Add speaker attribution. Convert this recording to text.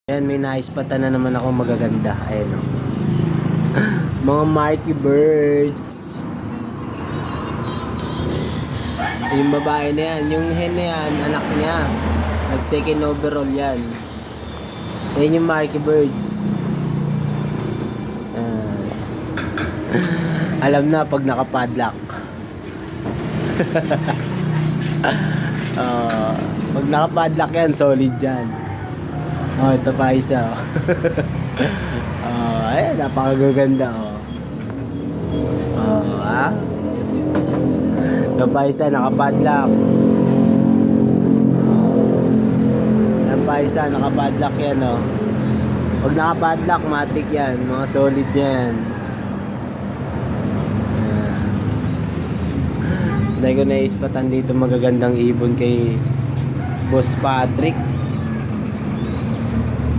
Speaker 1: Ayan, may naispatan na naman ako magaganda. Ayan o. Mga Marky Birds. Yung babae na yan. Yung hen na yan, anak niya. Nag second overall yan. Ayan yung Marky Birds. Alam na pag nakapadlock. Pag nakapadlock yan, solid yan. Oh, ito pa isa. Ayan, napakagaganda. Ha? Ito pa isa, nakapadlock. Ayan pa isa, nakapadlock yan, oh. Pag nakapadlock, matik yan. Mga solid yan. Dahil ko naispatan dito magagandang ibon kay Boss Patrick.